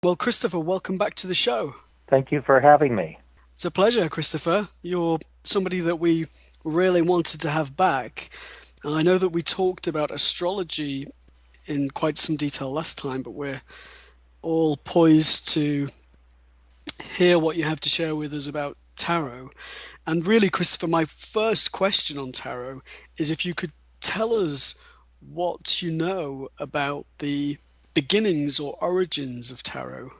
Well, Christopher, welcome back to the show. Thank you for having me. It's a pleasure, Christopher. You're somebody that we really wanted to have back. I know that we talked about astrology in quite some detail last time, but we're all poised to hear what you have to share with us about tarot. And really, Christopher, my first question on tarot is if you could tell us what you know about the beginnings or origins of tarot.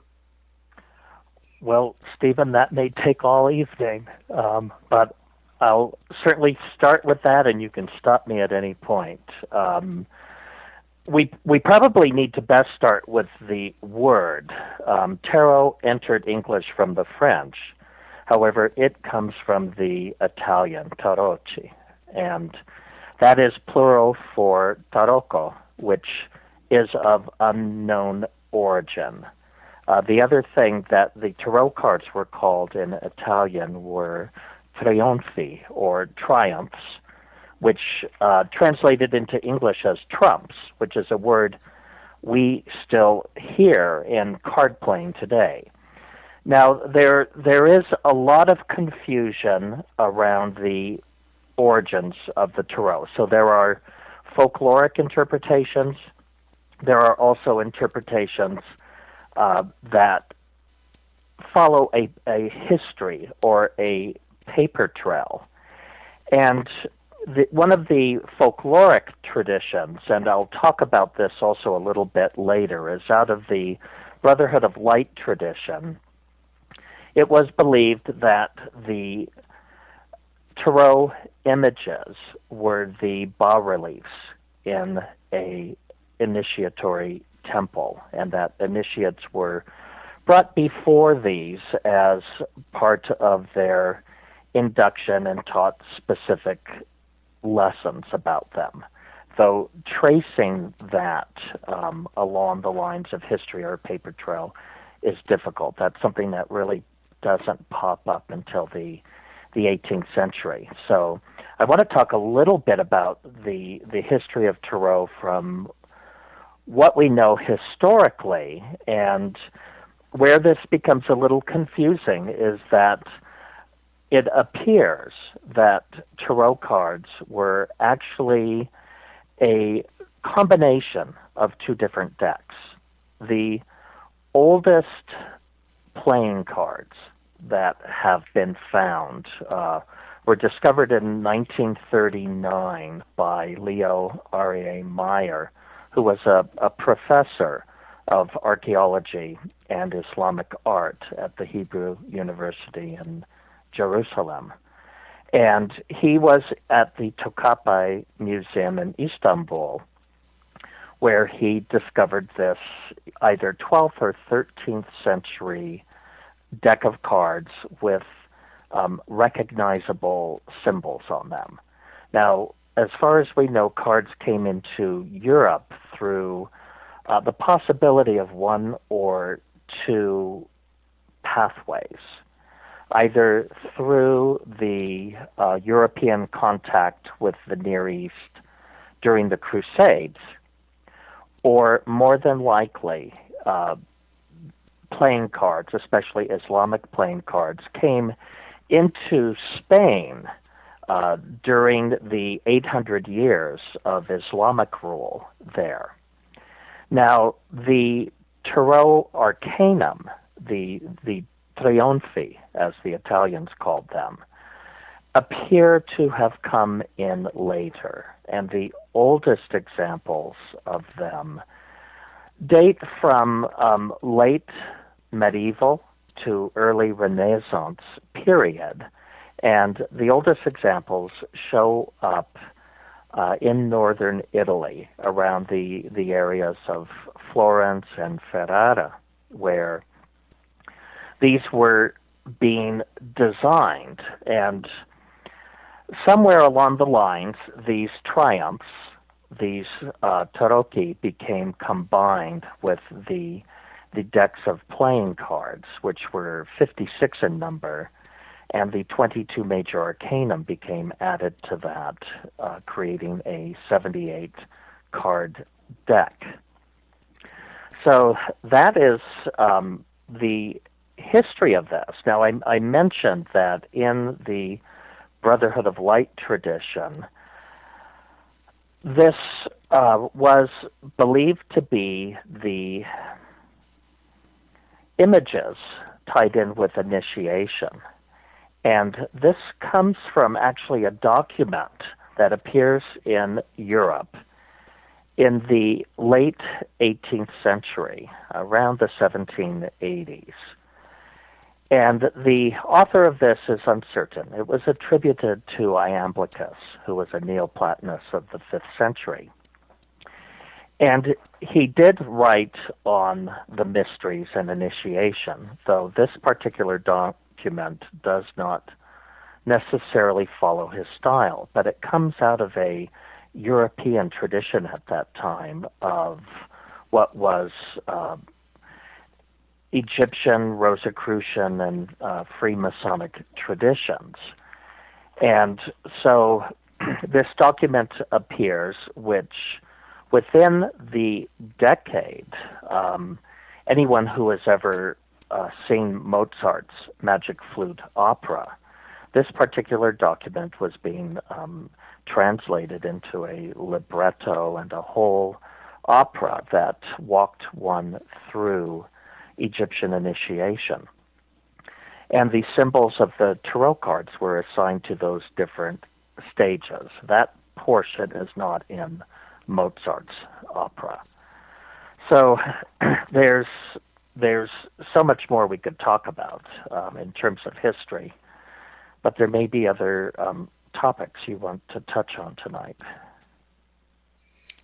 Well, Stephen, that may take all evening, but I'll certainly start with that, and you can stop me at any point. We probably need to best start with the word. Tarot entered English from the French. However, it comes from the Italian tarocchi, and that is plural for tarocco, which is of unknown origin. The other thing that the tarot cards were called in Italian were trionfi, or triumphs, which translated into English as trumps, which is a word we still hear in card playing today. Now, there is a lot of confusion around the origins of the tarot. So there are folkloric interpretations. There are also interpretations that follow a history or a paper trail. And one of the folkloric traditions, and I'll talk about this also a little bit later, is out of the Brotherhood of Light tradition. It was believed that the tarot images were the bas reliefs in a initiatory temple, and that initiates were brought before these as part of their induction and taught specific lessons about them. Though tracing that along the lines of history or paper trail is difficult. That's something that really doesn't pop up until the 18th century. So I want to talk a little bit about the history of tarot from what we know historically, and where this becomes a little confusing is that it appears that tarot cards were actually a combination of two different decks. The oldest playing cards that have been found were discovered in 1939 by Leo R.A. Meyer, who was a professor of archaeology and Islamic art at the Hebrew University in Jerusalem. And he was at the Topkapi Museum in Istanbul, where he discovered this either 12th or 13th century deck of cards with recognizable symbols on them. Now, as far as we know, cards came into Europe through the possibility of one or two pathways, either through the European contact with the Near East during the Crusades, or more than likely, playing cards, especially Islamic playing cards, came into Spain during the 800 years of Islamic rule there. Now, the Tarot Arcanum, the Trionfi, as the Italians called them, appear to have come in later, and the oldest examples of them date from late medieval to early Renaissance period, and the oldest examples show up in northern Italy, around the areas of Florence and Ferrara, where these were being designed. And somewhere along the lines, these triumphs, these tarocchi, became combined with the decks of playing cards, which were 56 in number, and the 22 major arcanum became added to that, creating a 78 card deck. So that is the history of this. Now, I mentioned that in the Brotherhood of Light tradition, this was believed to be the images tied in with initiation. And this comes from actually a document that appears in Europe in the late 18th century, around the 1780s. And the author of this is uncertain. It was attributed to Iamblichus, who was a Neoplatonist of the 5th century. And he did write on the mysteries and initiation, though this particular document does not necessarily follow his style, but it comes out of a European tradition at that time of what was Egyptian, Rosicrucian, and Freemasonic traditions. And so this document appears, which within the decade, anyone who has ever seen Mozart's Magic Flute Opera, this particular document was being translated into a libretto and a whole opera that walked one through Egyptian initiation. And the symbols of the tarot cards were assigned to those different stages. That portion is not in Mozart's opera. So there's so much more we could talk about in terms of history, but there may be other topics you want to touch on tonight.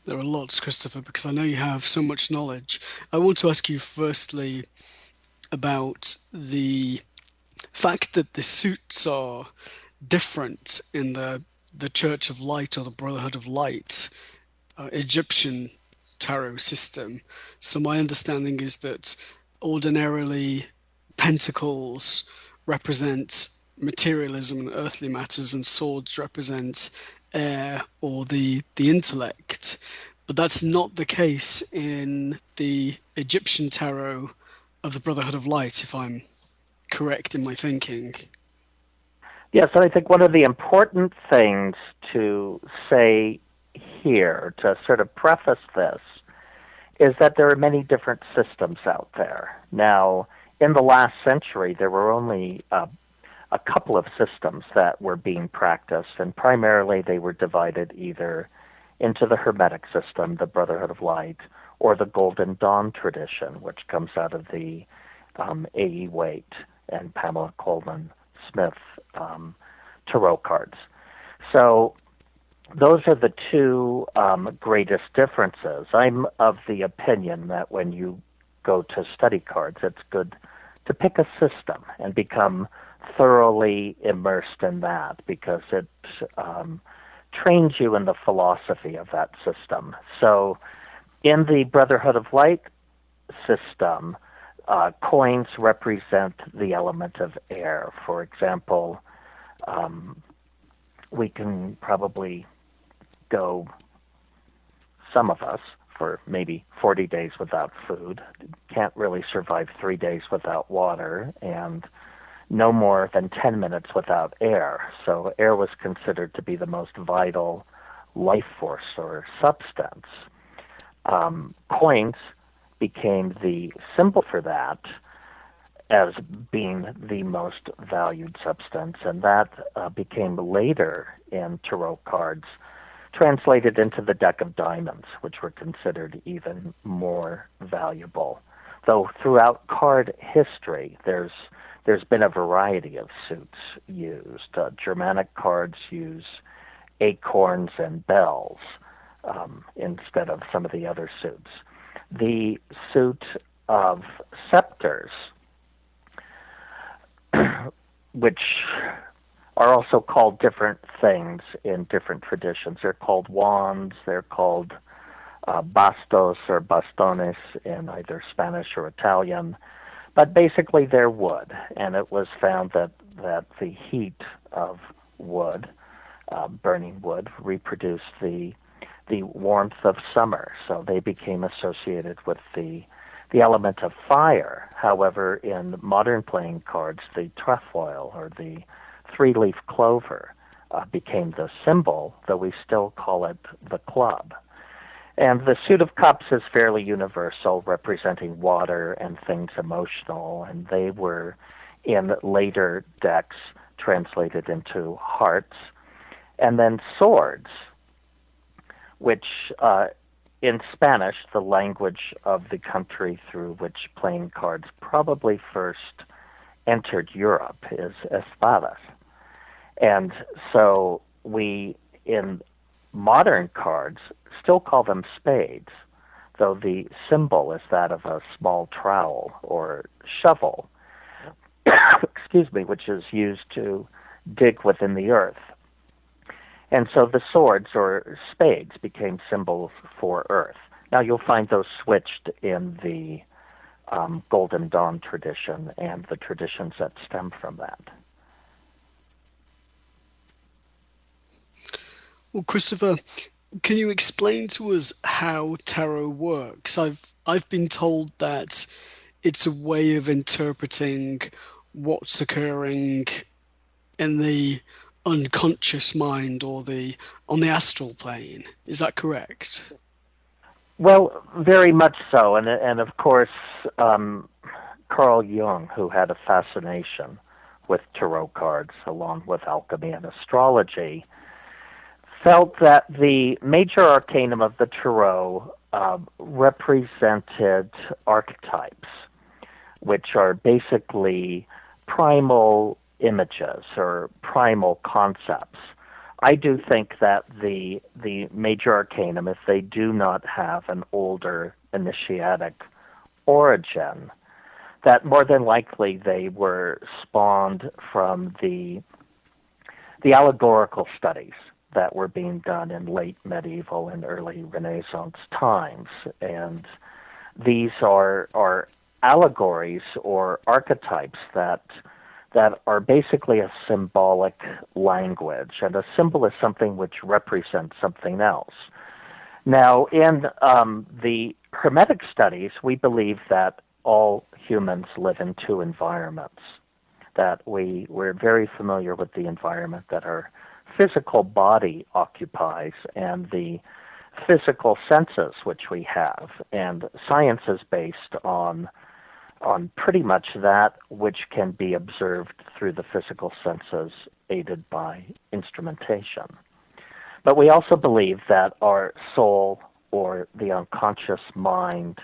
There are lots, Christopher, because I know you have so much knowledge. I want to ask you firstly about the fact that the suits are different in the Church of Light or the Brotherhood of Light Egyptian tarot system. So my understanding is that ordinarily pentacles represent materialism and earthly matters, and swords represent air or the intellect. But that's not the case in the Egyptian tarot of the Brotherhood of Light, if I'm correct in my thinking. Yes, and I think one of the important things to say here, to sort of preface this, is that there are many different systems out there. Now, in the last century, there were only a couple of systems that were being practiced, and primarily they were divided either into the Hermetic system, the Brotherhood of Light, or the Golden Dawn tradition, which comes out of the A.E. Waite and Pamela Coleman Smith tarot cards. So those are the two greatest differences. I'm of the opinion that when you go to study cards, it's good to pick a system and become thoroughly immersed in that, because it trains you in the philosophy of that system. So in the Brotherhood of Light system, coins represent the element of air. For example, we can probably go, some of us, for maybe 40 days without food, can't really survive 3 days without water, and no more than 10 minutes without air. So air was considered to be the most vital life force or substance. Coins became the symbol for that as being the most valued substance, and that became later in tarot cards translated into the deck of diamonds, which were considered even more valuable. Though throughout card history, there's been a variety of suits used. Germanic cards use acorns and bells instead of some of the other suits. The suit of scepters, which are also called different things in different traditions. They're called wands, they're called bastos or bastones in either Spanish or Italian. But basically they're wood, and it was found that the heat of wood, burning wood, reproduced the warmth of summer. So they became associated with the the element of fire. However, in modern playing cards, the trefoil or the three-leaf clover became the symbol, though we still call it the club. And the suit of cups is fairly universal, representing water and things emotional, and they were in later decks translated into hearts. And then swords, which in Spanish, the language of the country through which playing cards probably first entered Europe, is espadas. And so we, in modern cards, still call them spades, though the symbol is that of a small trowel or shovel, excuse me, which is used to dig within the earth. And so the swords or spades became symbols for earth. Now you'll find those switched in the Golden Dawn tradition and the traditions that stem from that. Well, Christopher, can you explain to us how tarot works? I've been told that it's a way of interpreting what's occurring in the unconscious mind or the on the astral plane. Is that correct? Well, very much so, and of course, Carl Jung, who had a fascination with tarot cards along with alchemy and astrology, felt that the major arcanum of the tarot represented archetypes, which are basically primal images or primal concepts. I do think that the major arcanum, if they do not have an older initiatic origin, that more than likely they were spawned from the allegorical studies that were being done in late medieval and early Renaissance times. And these are allegories or archetypes that are basically a symbolic language, and a symbol is something which represents something else. Now, in the Hermetic studies, we believe that all humans live in two environments, that we're very familiar with the environment that our physical body occupies and the physical senses which we have, and science is based on pretty much that which can be observed through the physical senses aided by instrumentation. But we also believe that our soul or the unconscious mind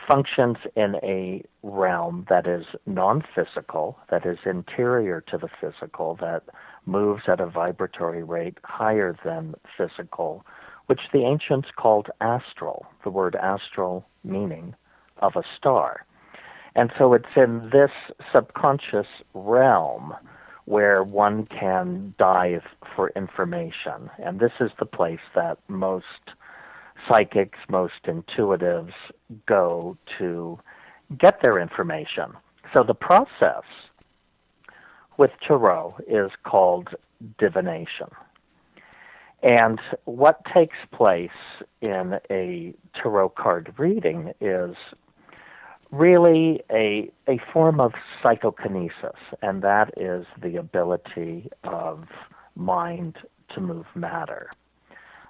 functions in a realm that is non-physical, that is interior to the physical, that moves at a vibratory rate higher than physical, which the ancients called astral, the word astral meaning of a star. And so it's in this subconscious realm where one can dive for information. And this is the place that most psychics, most intuitives go to get their information. So the process with tarot is called divination. And what takes place in a tarot card reading is really a form of psychokinesis, and that is the ability of mind to move matter.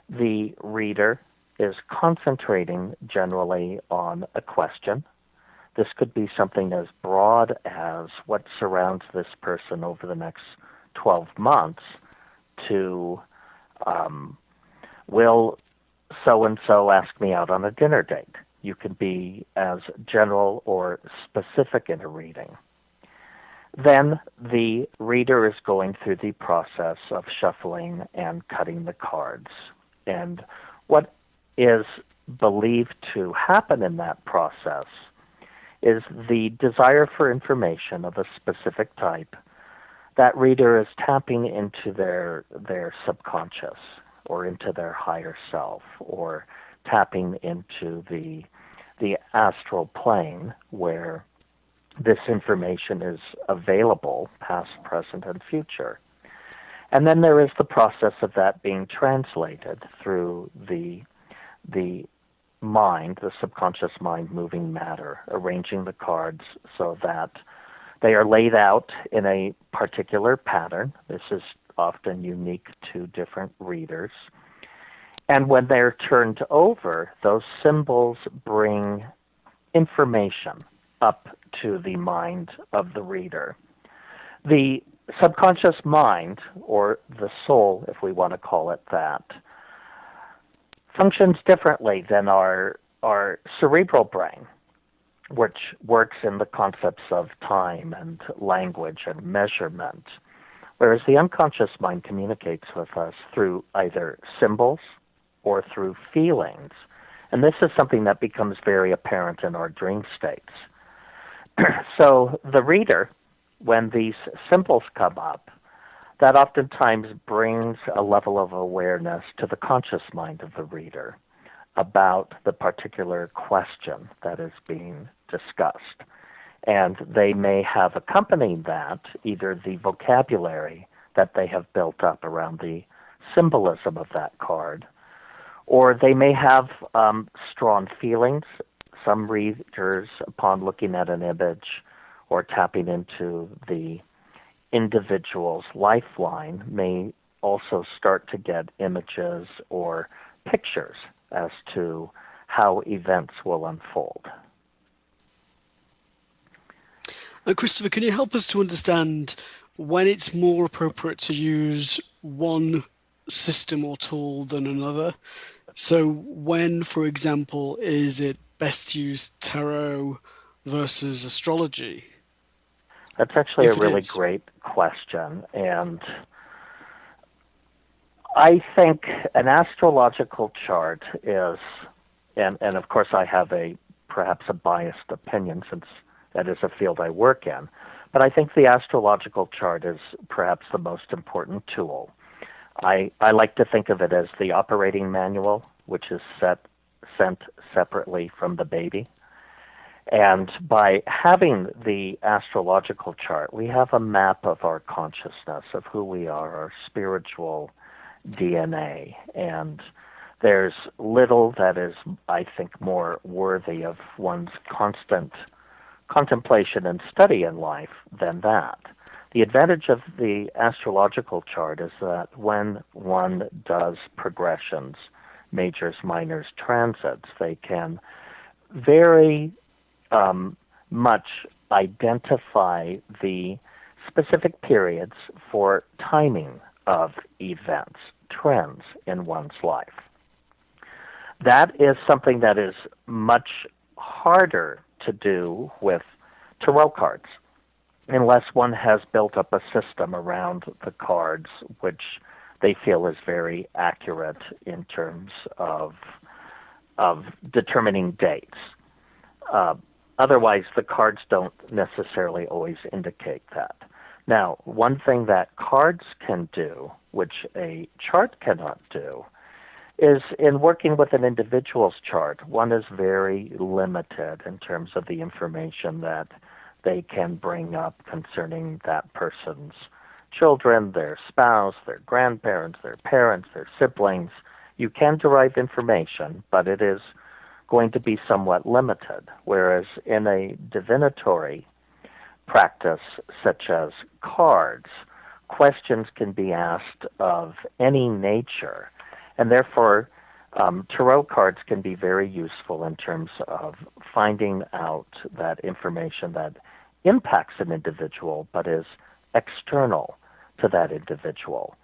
The reader is concentrating generally on a question. This could be something as broad as what surrounds this person over the next 12 months to will so-and-so ask me out on a dinner date? You can be as general or specific in a reading. Then the reader is going through the process of shuffling and cutting the cards. And what is believed to happen in that process is the desire for information of a specific type. That reader is tapping into their subconscious or into their higher self, or tapping into the astral plane where this information is available, past, present, and future. And then there is the process of that being translated through the mind, the subconscious mind, moving matter, arranging the cards so that they are laid out in a particular pattern. This is often unique to different readers. And when they're turned over, those symbols bring information up to the mind of the reader. The subconscious mind, or the soul, if we want to call it that, functions differently than our cerebral brain, which works in the concepts of time and language and measurement, whereas the unconscious mind communicates with us through either symbols or through feelings. And this is something that becomes very apparent in our dream states. So the reader, when these symbols come up, that oftentimes brings a level of awareness to the conscious mind of the reader about the particular question that is being discussed. And they may have accompanied that, either the vocabulary that they have built up around the symbolism of that card, or they may have strong feelings. Some readers, upon looking at an image or tapping into the individual's lifeline, may also start to get images or pictures as to how events will unfold. Christopher, can you help us to understand when it's more appropriate to use one system or tool than another? So when, for example, is it best to use tarot versus astrology, That's actually a if it really is? great question. And I think an astrological chart is, and of course I have perhaps a biased opinion since that is a field I work in, but I think the astrological chart is perhaps the most important tool. I like to think of it as the operating manual, which is sent separately from the baby. And by having the astrological chart, we have a map of our consciousness, of who we are, our spiritual DNA. And there's little that is, I think, more worthy of one's constant contemplation and study in life than that. The advantage of the astrological chart is that when one does progressions, majors, minors, transits, they can very much identify the specific periods for timing of events, trends in one's life. That is something that is much harder to do with tarot cards, unless one has built up a system around the cards which they feel is very accurate in terms of determining dates. Otherwise, the cards don't necessarily always indicate that. Now, one thing that cards can do, which a chart cannot do, is in working with an individual's chart, one is very limited in terms of the information that they can bring up concerning that person's children, their spouse, their grandparents, their parents, their siblings. You can derive information, but it is going to be somewhat limited, whereas in a divinatory practice such as cards, questions can be asked of any nature, and therefore tarot cards can be very useful in terms of finding out that information that impacts an individual but is external to that individual.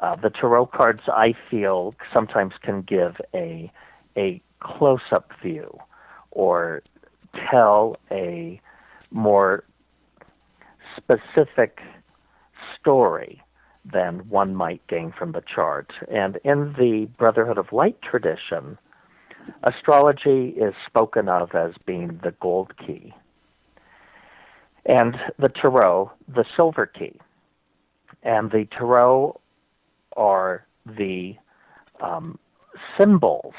The tarot cards, I feel, sometimes can give a close-up view or tell a more specific story than one might gain from the chart. And in the Brotherhood of Light tradition, astrology is spoken of as being the gold key, and the tarot, the silver key. And the tarot are the symbols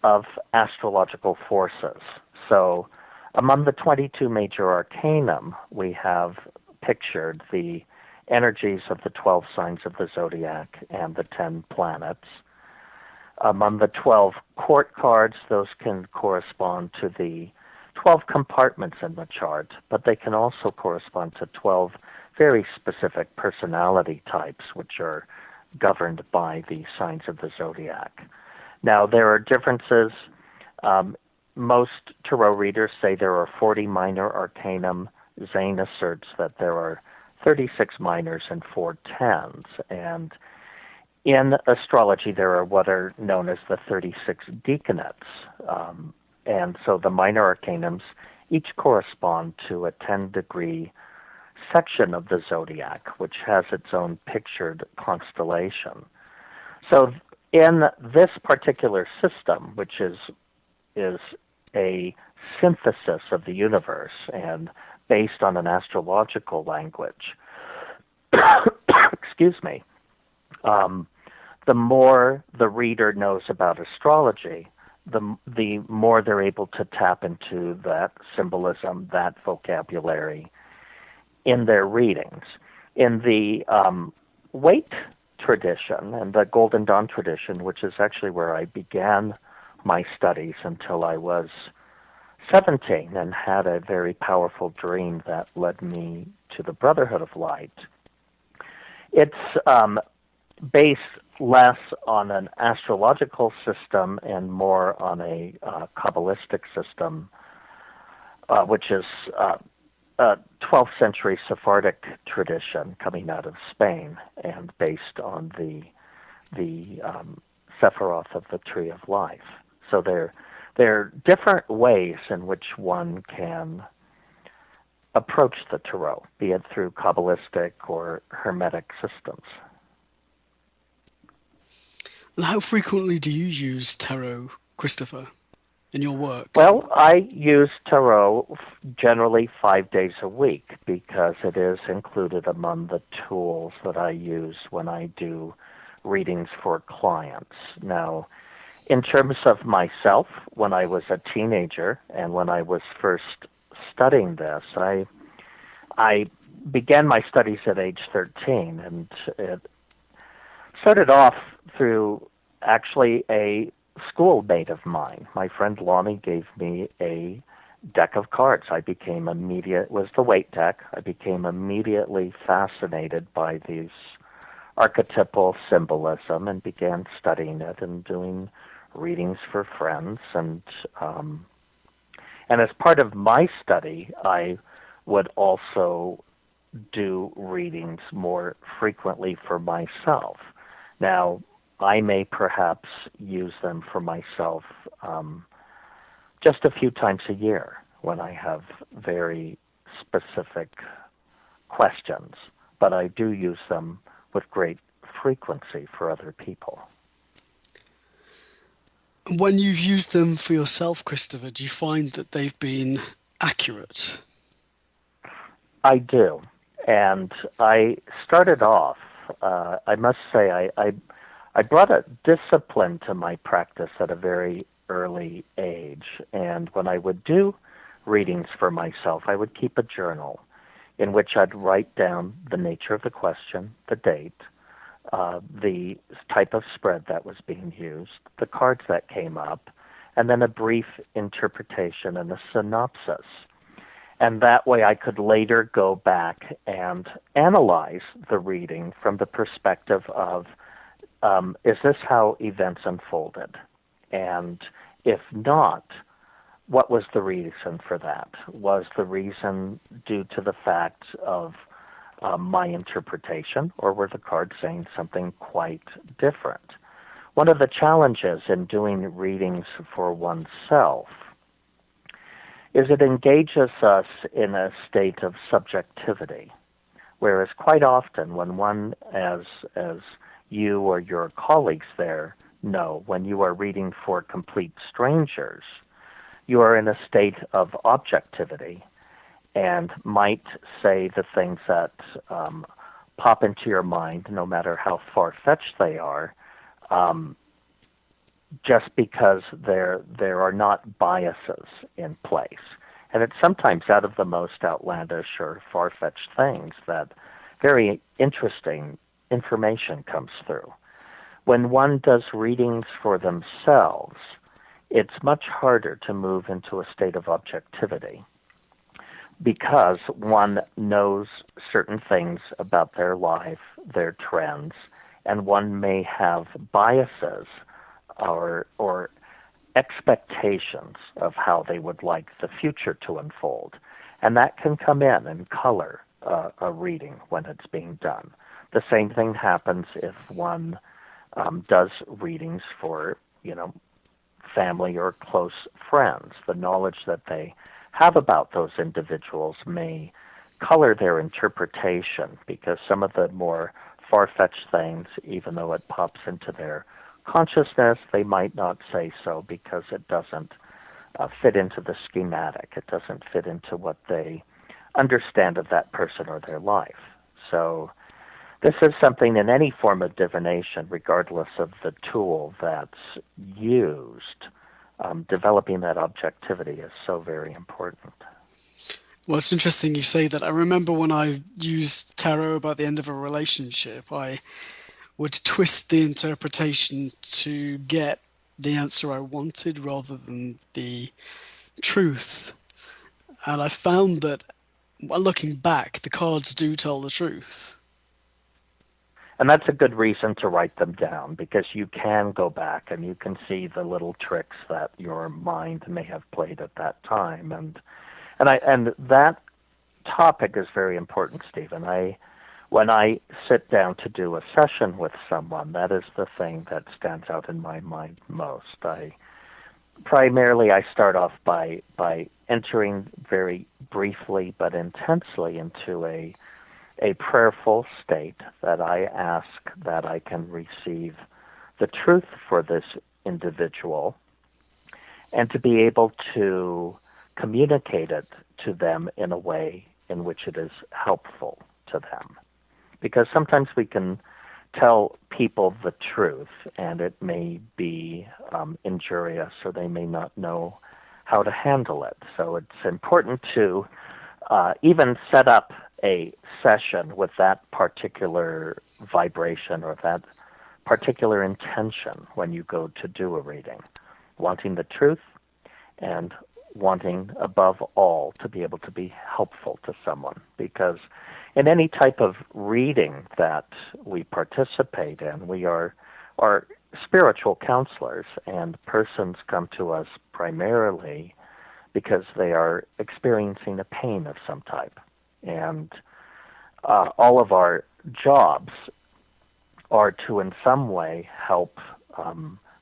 of astrological forces. So among the 22 major arcanum, we have pictured the energies of the 12 signs of the zodiac and the 10 planets. Among the 12 court cards, those can correspond to the 12 compartments in the chart, but they can also correspond to 12 very specific personality types, which are governed by the signs of the zodiac. Now, there are differences. Most tarot readers say there are 40 minor arcanum. Zane asserts that there are 36 minors and 4 tens. And in astrology, there are what are known as the 36 decanets. And so the minor arcanums each correspond to a 10-degree section of the zodiac, which has its own pictured constellation. So in this particular system, which is a synthesis of the universe and based on an astrological language, excuse me, the more the reader knows about astrology, the more they're able to tap into that symbolism, that vocabulary in their readings. In the Waite tradition and the Golden Dawn tradition, which is actually where I began my studies until I was 17 and had a very powerful dream that led me to the Brotherhood of Light. It's based less on an astrological system and more on a Kabbalistic system, which is a 12th century Sephardic tradition coming out of Spain and based on the Sephiroth of the Tree of Life. So there are different ways in which one can approach the tarot, be it through Kabbalistic or Hermetic systems. And how frequently do you use tarot, Christopher, in your work? Well, I use tarot generally 5 days a week because it is included among the tools that I use when I do readings for clients. Now, in terms of myself, when I was a teenager and when I was first studying this, I began my studies at age 13, and it started off through actually a schoolmate of mine. My friend Lonnie gave me a deck of cards. It was the Waite deck. I became immediately fascinated by these archetypal symbolism and began studying it and doing readings for friends. And as part of my study, I would also do readings more frequently for myself. Now, I may perhaps use them for myself just a few times a year when I have very specific questions, but I do use them with great frequency for other people. When you've used them for yourself, Christopher, do you find that they've been accurate? I do. And I started off, I must say, I brought a discipline to my practice at a very early age. And when I would do readings for myself, I would keep a journal in which I'd write down the nature of the question, the date, the type of spread that was being used, the cards that came up, and then a brief interpretation and a synopsis. And that way I could later go back and analyze the reading from the perspective of, is this how events unfolded? And if not, what was the reason for that? Was the reason due to the fact of my interpretation, or were the cards saying something quite different? One of the challenges in doing readings for oneself is it engages us in a state of subjectivity, whereas quite often when one, as you or your colleagues there know, when you are reading for complete strangers, you are in a state of objectivity and might say the things that pop into your mind, no matter how far-fetched they are, just because there are not biases in place. And it's sometimes out of the most outlandish or far-fetched things that very interesting information comes through. when one does readings for themselves, it's much harder to move into a state of objectivity because one knows certain things about their life, their trends, and one may have biases or expectations of how they would like the future to unfold. And that can come in and color a reading when it's being done. The same thing happens if one does readings for, family or close friends. The knowledge that they have about those individuals may color their interpretation because some of the more far-fetched things, even though it pops into their consciousness, they might not say so because it doesn't fit into the schematic. It doesn't fit into what they understand of that person or their life. So this is something in any form of divination, regardless of the tool that's used. Developing that objectivity is so very important. Well, it's interesting you say that. I remember when I used tarot about the end of a relationship, I would twist the interpretation to get the answer I wanted rather than the truth. And I found that, well, looking back, the cards do tell the truth. And that's a good reason to write them down because you can go back and you can see the little tricks that your mind may have played at that time. And that topic is very important, Stephen. When I sit down to do a session with someone, that is the thing that stands out in my mind most. I start off by entering very briefly but intensely into a prayerful state that I ask that I can receive the truth for this individual and to be able to communicate it to them in a way in which it is helpful to them. Because sometimes we can tell people the truth and it may be injurious or they may not know how to handle it. So it's important to even set up a session with that particular vibration or that particular intention when you go to do a reading, wanting the truth and wanting above all to be able to be helpful to someone. Because in any type of reading that we participate in, we are spiritual counselors, and persons come to us primarily because they are experiencing a pain of some type. And all of our jobs are to, in some way, help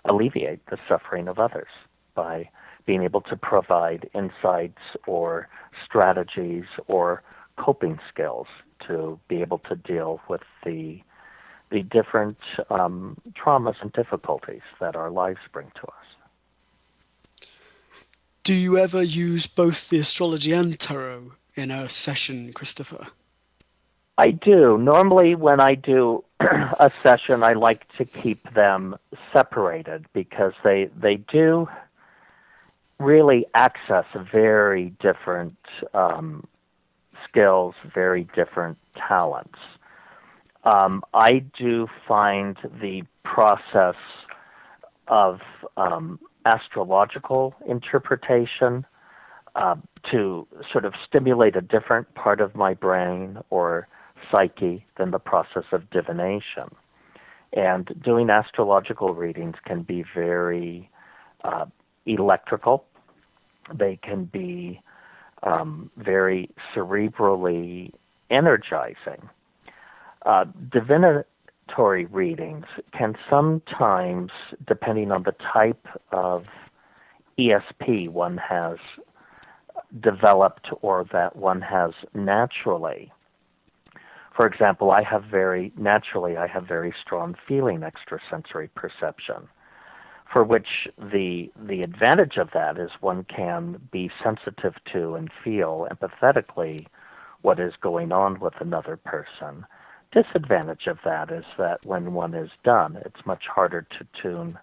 alleviate the suffering of others by being able to provide insights or strategies or coping skills to be able to deal with the different traumas and difficulties that our lives bring to us. Do you ever use both the astrology and tarot in a session, Christopher? I do. Normally, when I do a session, I like to keep them separated because they do really access very different skills, very different talents. I do find the process of astrological interpretation to sort of stimulate a different part of my brain or psyche than the process of divination. And doing astrological readings can be very electrical. They can be very cerebrally energizing. Divinatory readings can sometimes, depending on the type of ESP one has developed or that one has naturally. For example, I have very strong feeling extrasensory perception, for which the advantage of that is one can be sensitive to and feel empathetically what is going on with another person. Disadvantage of that is that when one is done, it's much harder to tune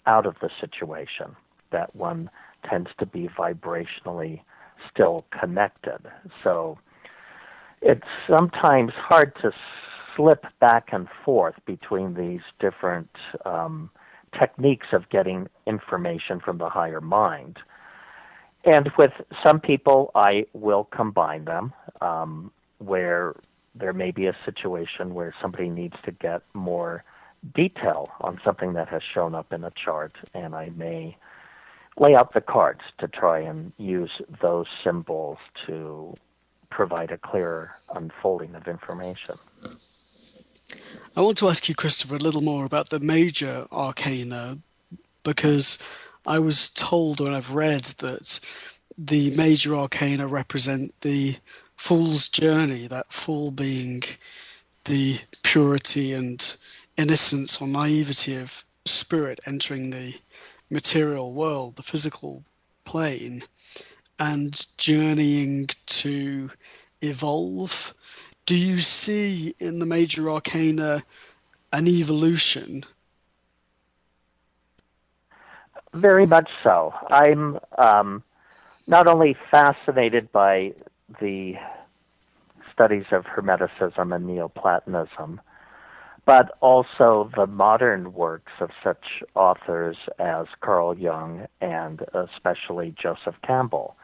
out of the situation, that one tends to be vibrationally still connected. So it's sometimes hard to slip back and forth between these different techniques of getting information from the higher mind. And with some people, I will combine them, where there may be a situation where somebody needs to get more detail on something that has shown up in a chart, and I may lay out the cards to try and use those symbols to provide a clearer unfolding of information. I want to ask you, Christopher, a little more about the major arcana, because I was told, or I've read, that the major arcana represent the fool's journey, that fool being the purity and innocence or naivety of spirit entering the material world, the physical plane, and journeying to evolve. Do you see in the major arcana an evolution? Very much so. I'm not only fascinated by the studies of Hermeticism and Neoplatonism, but also the modern works of such authors as Carl Jung and especially Joseph Campbell.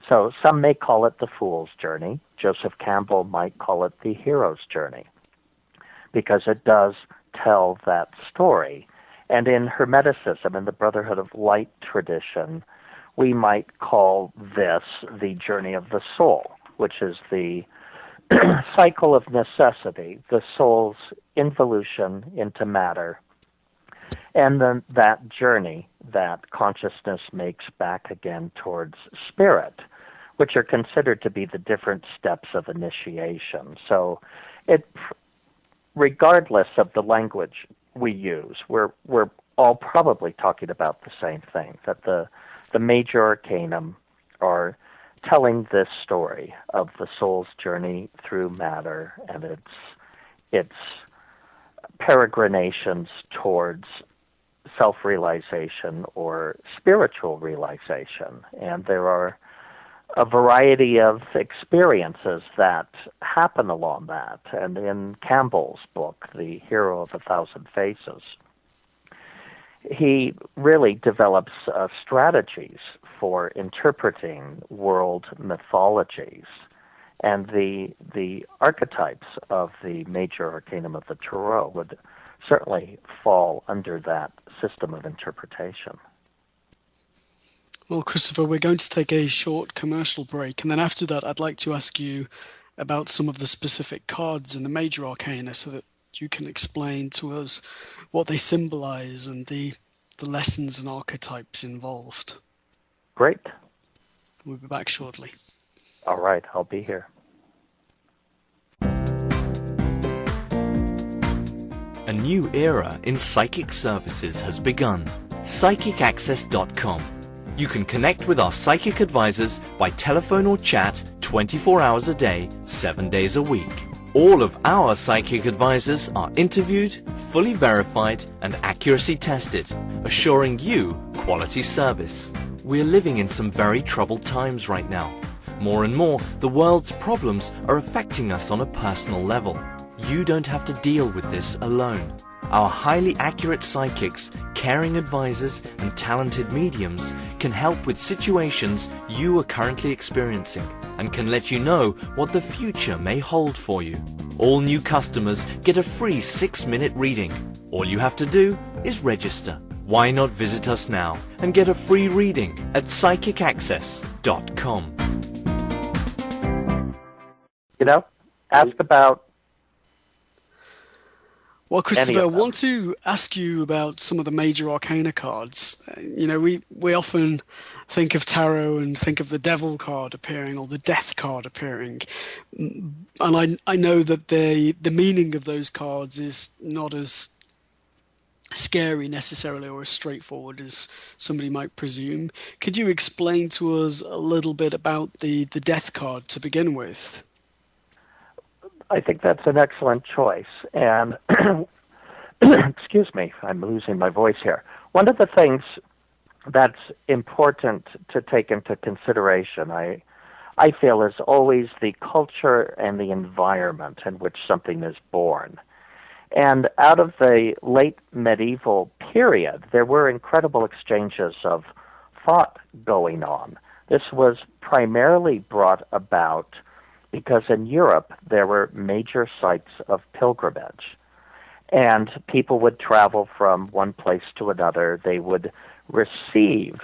So some may call it the fool's journey. Joseph Campbell might call it the hero's journey, because it does tell that story. And in Hermeticism, in the Brotherhood of Light tradition, we might call this the journey of the soul, which is the cycle of necessity, the soul's involution into matter, and then that journey that consciousness makes back again towards spirit, which are considered to be the different steps of initiation. So regardless of the language we use, we're all probably talking about the same thing, that the major arcanum are telling this story of the soul's journey through matter and its peregrinations towards self-realization or spiritual realization. And there are a variety of experiences that happen along that. And in Campbell's book, The Hero of a Thousand Faces, he really develops strategies for interpreting world mythologies. And the archetypes of the major arcanum of the Tarot would certainly fall under that system of interpretation. Well, Christopher, we're going to take a short commercial break, and then after that, I'd like to ask you about some of the specific cards in the major arcana so that you can explain to us what they symbolize and the lessons and archetypes involved. Great. We'll be back shortly. All right, I'll be here. A new era in psychic services has begun. PsychicAccess.com. You can connect with our psychic advisors by telephone or chat 24 hours a day, 7 days a week. All of our psychic advisors are interviewed, fully verified, and accuracy tested, assuring you quality service. We're living in some very troubled times right now. More and more, the world's problems are affecting us on a personal level. You don't have to deal with this alone. Our highly accurate psychics, caring advisors, and talented mediums can help with situations you are currently experiencing and can let you know what the future may hold for you. All new customers get a free 6-minute reading. All you have to do is register. Why not visit us now and get a free reading at PsychicAccess.com. Ask about Well, Christopher, I any of them. want to ask you about some of the major arcana cards. We often think of tarot and think of the devil card appearing or the death card appearing. And I know that the meaning of those cards is not as scary necessarily or as straightforward as somebody might presume. Could you explain to us a little bit about the death card to begin with? I think that's an excellent choice. And excuse me, I'm losing my voice here. One of the things that's important to take into consideration, I I feel, is always the culture and the environment in which something is born. And out of the late medieval period, there were incredible exchanges of thought going on. This was primarily brought about because in Europe there were major sites of pilgrimage. And people would travel from one place to another. They would receive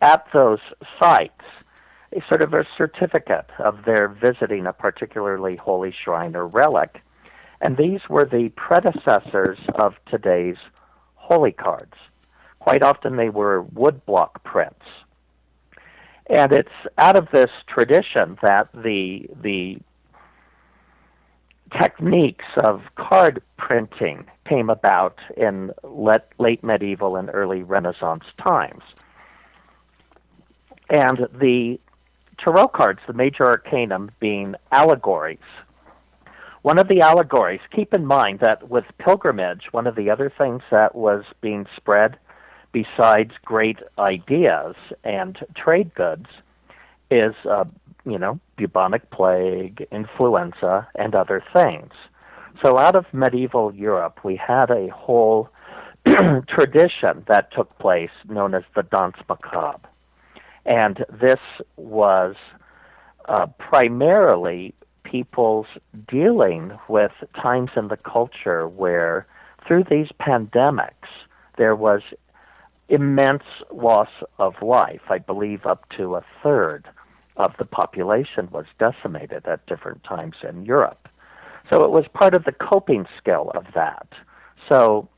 at those sites a sort of a certificate of their visiting a particularly holy shrine or relic. And these were the predecessors of today's holy cards. Quite often they were woodblock prints. And it's out of this tradition that the techniques of card printing came about in late medieval and early Renaissance times. And the tarot cards, the major arcanum being allegories. One of the allegories, keep in mind that with pilgrimage, one of the other things that was being spread besides great ideas and trade goods is, bubonic plague, influenza, and other things. So out of medieval Europe, we had a whole tradition that took place known as the Danse Macabre. And this was primarily people's dealing with times in the culture where, through these pandemics, there was immense loss of life. I believe up to a third of the population was decimated at different times in Europe. So it was part of the coping skill of that. So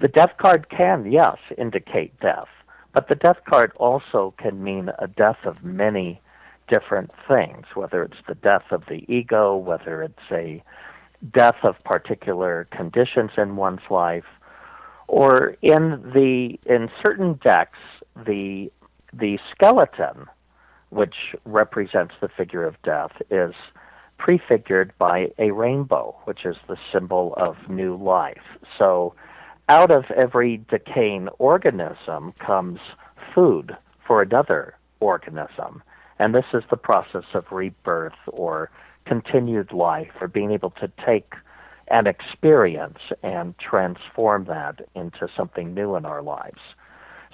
the death card can, yes, indicate death, but the death card also can mean a death of many different things, whether it's the death of the ego, whether it's a death of particular conditions in one's life, or in certain decks, the skeleton, which represents the figure of death, is prefigured by a rainbow, which is the symbol of new life. So out of every decaying organism comes food for another organism. And this is the process of rebirth or continued life, or being able to take an experience and transform that into something new in our lives.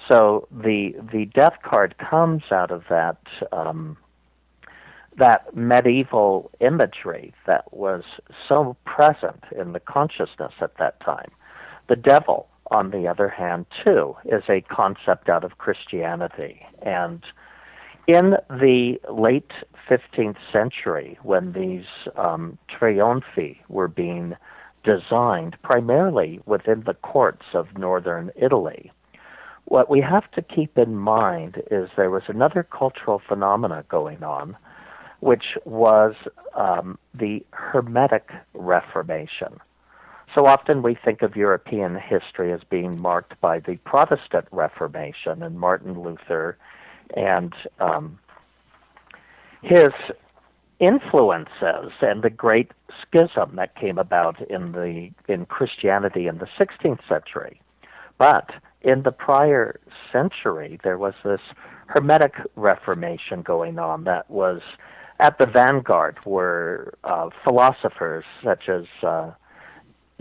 So the death card comes out of that that medieval imagery that was so present in the consciousness at that time. The devil, on the other hand, too, is a concept out of Christianity. And in the late 15th century, when these trionfi were being designed primarily within the courts of northern Italy, what we have to keep in mind is there was another cultural phenomena going on, which was the Hermetic Reformation. So often we think of European history as being marked by the Protestant Reformation and Martin Luther and his influences and the great schism that came about in Christianity in the 16th century. But in the prior century, there was this Hermetic Reformation going on that was at the vanguard were philosophers such as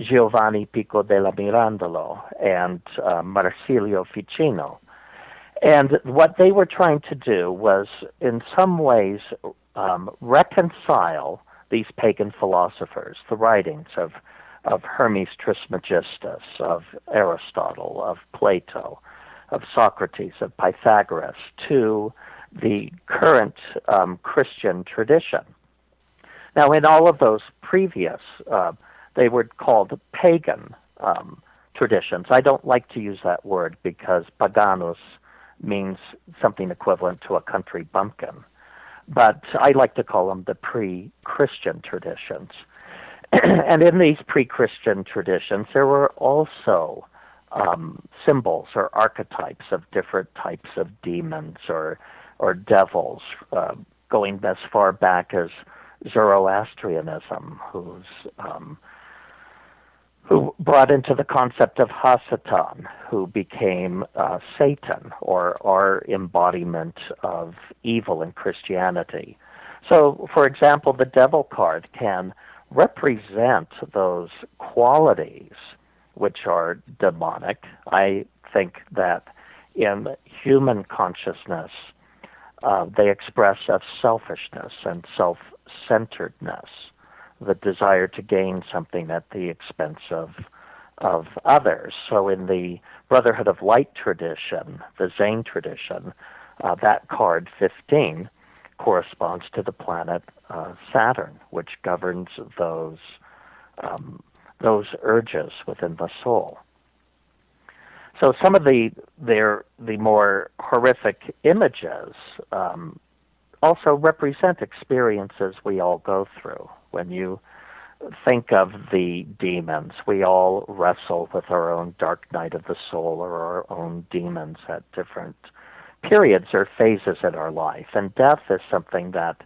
Giovanni Pico della Mirandola and Marsilio Ficino. And what they were trying to do was, in some ways, reconcile these pagan philosophers, the writings of Hermes Trismegistus, of Aristotle, of Plato, of Socrates, of Pythagoras, to the current Christian tradition. Now, in all of those previous, they were called pagan traditions. I don't like to use that word because paganus means something equivalent to a country bumpkin. But I like to call them the pre-Christian traditions. And in these pre-Christian traditions, there were also symbols or archetypes of different types of demons or devils, going as far back as Zoroastrianism, who brought into the concept of Hasatan, who became Satan, or our embodiment of evil in Christianity. So, for example, the devil card can represent those qualities which are demonic. I think that in human consciousness, they express of selfishness and self-centeredness, the desire to gain something at the expense of others. So in the Brotherhood of Light tradition, the Zen tradition, that card 15 corresponds to the planet Saturn, which governs those urges within the soul. So some of the more horrific images also represent experiences we all go through. When you think of the demons, we all wrestle with our own dark night of the soul or our own demons at different periods or phases in our life. And death is something that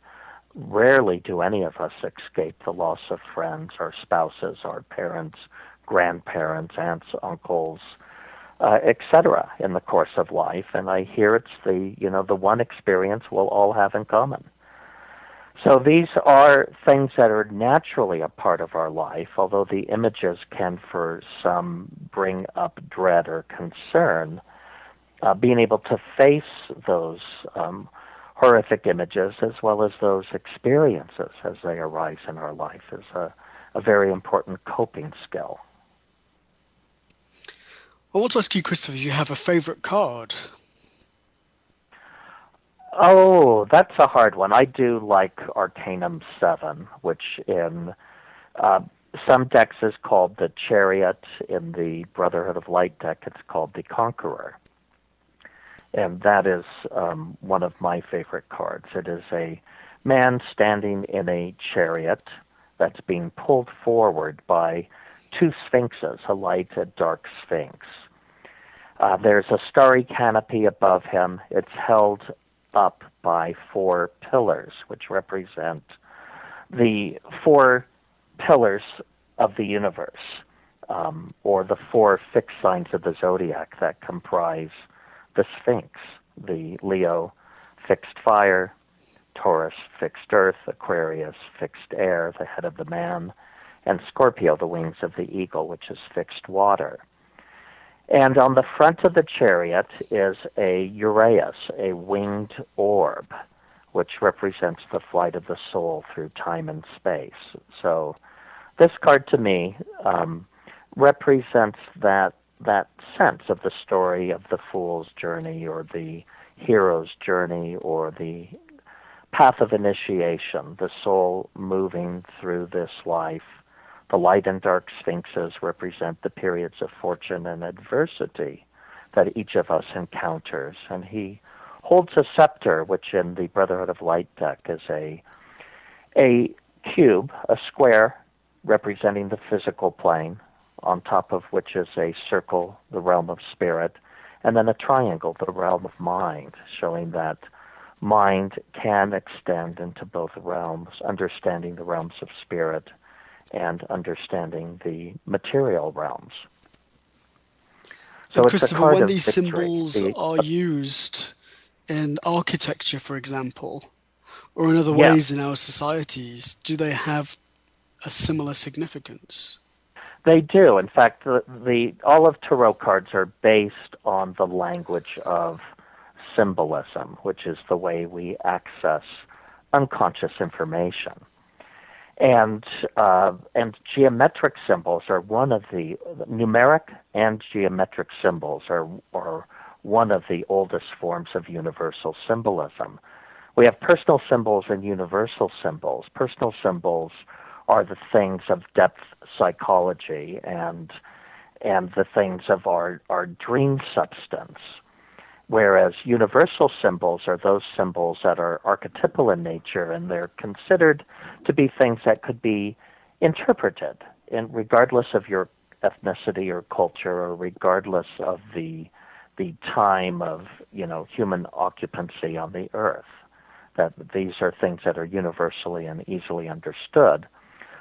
rarely do any of us escape: the loss of friends, our spouses, our parents, grandparents, aunts, uncles, etc. in the course of life. And I hear it's the one experience we'll all have in common. So these are things that are naturally a part of our life, although the images can for some bring up dread or concern. Being able to face those horrific images as well as those experiences as they arise in our life is a very important coping skill. I want to ask you, Christopher, if you have a favorite card. Oh, that's a hard one. I do like Arcanum 7, which in some decks is called the Chariot. In the Brotherhood of Light deck, it's called the Conqueror. And that is one of my favorite cards. It is a man standing in a chariot that's being pulled forward by two sphinxes, a light and dark sphinx. There's a starry canopy above him. It's held up by four pillars, which represent the four pillars of the universe, or the four fixed signs of the zodiac that comprise the Sphinx: the Leo, fixed fire; Taurus, fixed earth; Aquarius, fixed air, the head of the man; and Scorpio, the wings of the eagle, which is fixed water. And on the front of the chariot is a Uraeus, a winged orb, which represents the flight of the soul through time and space. So this card to me represents that sense of the story of the fool's journey or the hero's journey or the path of initiation, the soul moving through this life. The light and dark sphinxes represent the periods of fortune and adversity that each of us encounters. And he holds a scepter, which in the Brotherhood of Light deck is a cube, a square representing the physical plane, on top of which is a circle, the realm of spirit, and then a triangle, the realm of mind, showing that mind can extend into both realms, understanding the realms of spirit and understanding the material realms. So And it's a Christopher, card when of these victory. symbols are used in architecture, for example, or in other Yes, ways in our societies, do they have a similar significance? they do. In fact, all of tarot cards are based on the language of symbolism, which is the way we access unconscious information. And geometric symbols are one of the numeric and geometric symbols are one of the oldest forms of universal symbolism. We have personal symbols and universal symbols. Personal symbols are the things of depth psychology and the things of our dream substance. Whereas universal symbols are those symbols that are archetypal in nature, and they're considered to be things that could be interpreted, regardless of your ethnicity or culture, or regardless of the time of human occupancy on the earth. That these are things that are universally and easily understood.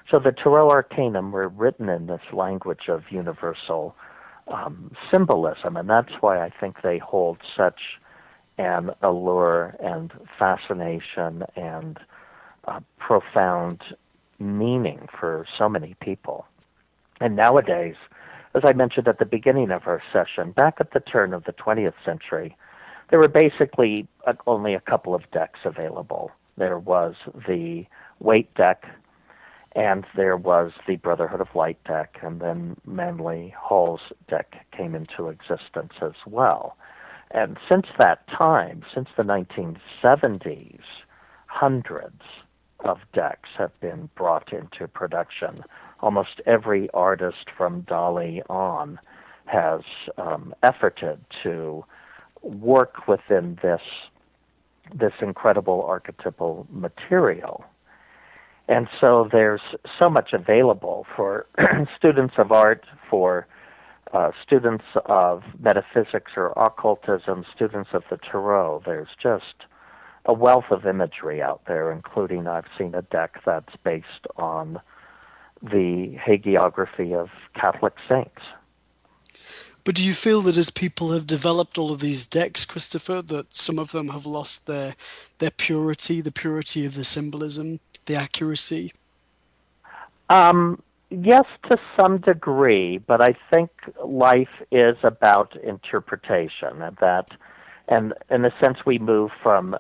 So the Tarot Arcanum were written in this language of universal symbolism, and that's why I think they hold such an allure and fascination and profound meaning for so many people. And nowadays, as I mentioned at the beginning of our session, back at the turn of the 20th century, there were basically only a couple of decks available. There was the Waite deck, and there was the Brotherhood of Light deck, and then Manly Hall's deck came into existence as well. And since that time, since the 1970s, hundreds of decks have been brought into production. Almost every artist from Dali on has efforted to work within this incredible archetypal material. And so there's so much available for students of art, for students of metaphysics or occultism, students of the Tarot. There's just a wealth of imagery out there, including I've seen a deck that's based on the hagiography of Catholic saints. But do you feel that as people have developed all of these decks, Christopher, that some of them have lost their purity, the purity of the symbolism, the accuracy? Yes, to some degree, but I think life is about interpretation, and in a sense, we move from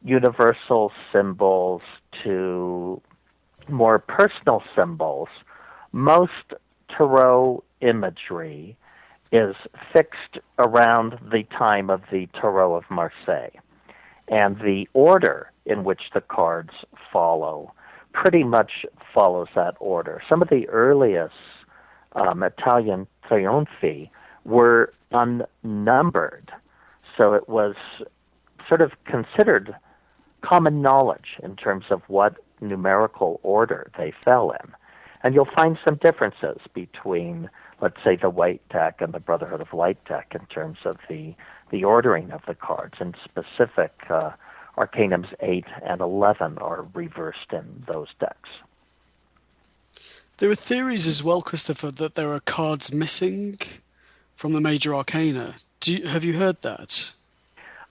universal symbols to more personal symbols. Most tarot imagery is fixed around the time of the Tarot of Marseille, and the order in which the cards follow pretty much follows that order. Some of the earliest Italian trionfi were unnumbered, so it was sort of considered common knowledge in terms of what numerical order they fell in. And you'll find some differences between, let's say, the Waite deck and the Brotherhood of Light deck in terms of the ordering of the cards. And specific Arcanums 8 and 11 are reversed in those decks. There are theories as well, Christopher, that there are cards missing from the major arcana. Have you heard that?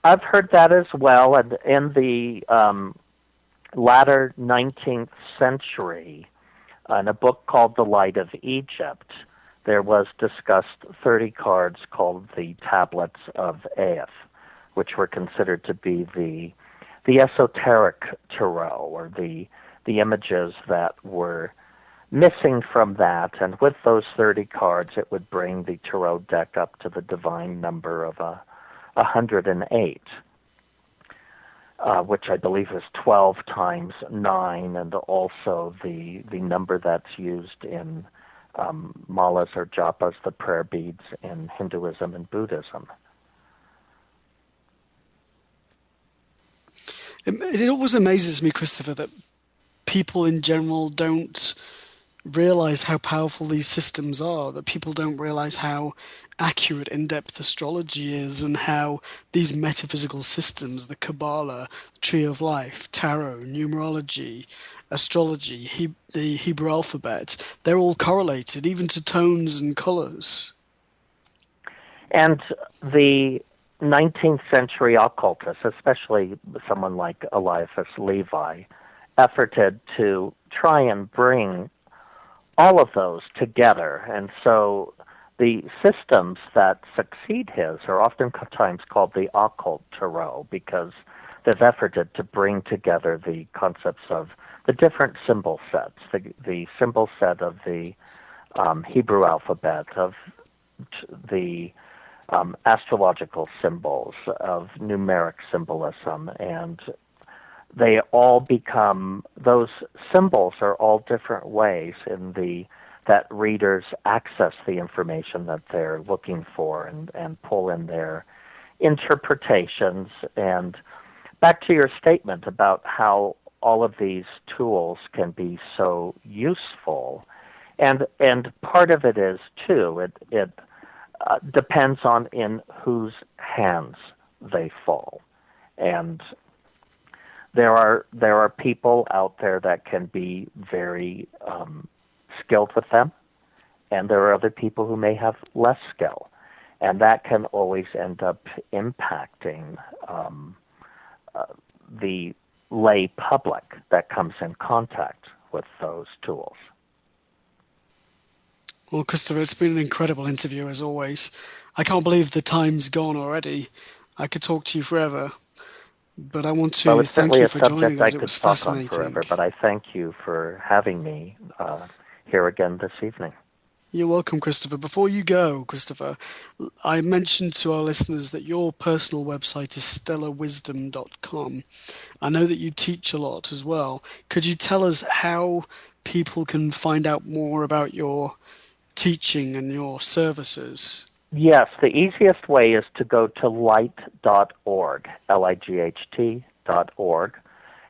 I've heard that as well, and in the latter 19th century, in a book called The Light of Egypt, there was discussed 30 cards called the Tablets of Aeth, which were considered to be the esoteric tarot, or the images that were missing from that. And with those 30 cards, it would bring the tarot deck up to the divine number of 108, which I believe is 12 times 9, and also the number that's used in malas or japas, the prayer beads in Hinduism and Buddhism. It always amazes me, Christopher, that people in general don't realize how powerful these systems are, that people don't realize how accurate in-depth astrology is, and how these metaphysical systems, the Kabbalah, the Tree of Life, Tarot, numerology, astrology, the Hebrew alphabet, they're all correlated, even to tones and colors. And the 19th century occultists, especially someone like Eliphas Levi, efforted to try and bring all of those together. And so the systems that succeed his are oftentimes called the occult tarot, because they've efforted to bring together the concepts of the different symbol sets, the symbol set of the Hebrew alphabet, of the astrological symbols, of numeric symbolism, and they all become, those symbols are all different ways that readers access the information that they're looking for and pull in their interpretations. And back to your statement about how all of these tools can be so useful, and part of it is too, it depends on in whose hands they fall. And there are people out there that can be very skilled with them, and there are other people who may have less skill, and that can always end up impacting the lay public that comes in contact with those tools. Well, Christopher, it's been an incredible interview as always. I can't believe the time's gone already. I could talk to you forever, but I want Well, to it's thank certainly you a for joining subject I us. It could was talk on fascinating. forever, but I thank you for having me here again this evening. You're welcome, Christopher. Before you go, Christopher, I mentioned to our listeners that your personal website is stellarwisdom.com. I know that you teach a lot as well. Could you tell us how people can find out more about your teaching and your services? Yes, the easiest way is to go to light.org, light.org,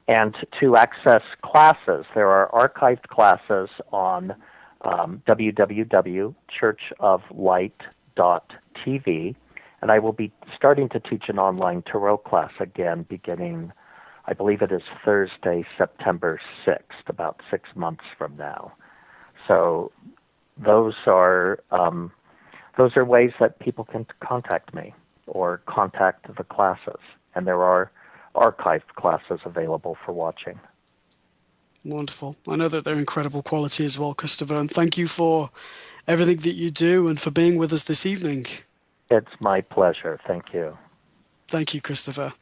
and to access classes. There are archived classes on www.churchoflight.tv, and I will be starting to teach an online tarot class again beginning, I believe it is Thursday, September 6th, about 6 months from now. So those are ways that people can contact me or contact the classes, and there are archived classes available for watching. Wonderful. I know that they're incredible quality as well, Christopher, and thank you for everything that you do and for being with us this evening. It's my pleasure. Thank you. Thank you, Christopher.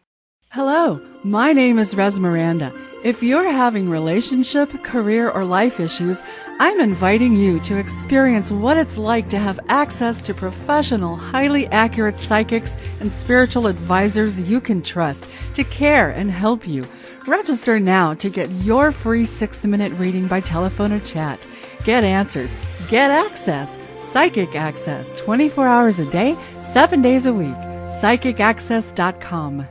Hello, my name is Res Miranda. If you're having relationship, career, or life issues, I'm inviting you to experience what it's like to have access to professional, highly accurate psychics and spiritual advisors you can trust to care and help you. Register now to get your free 6-minute reading by telephone or chat. Get answers, get access, psychic access, 24 hours a day, 7 days a week. PsychicAccess.com.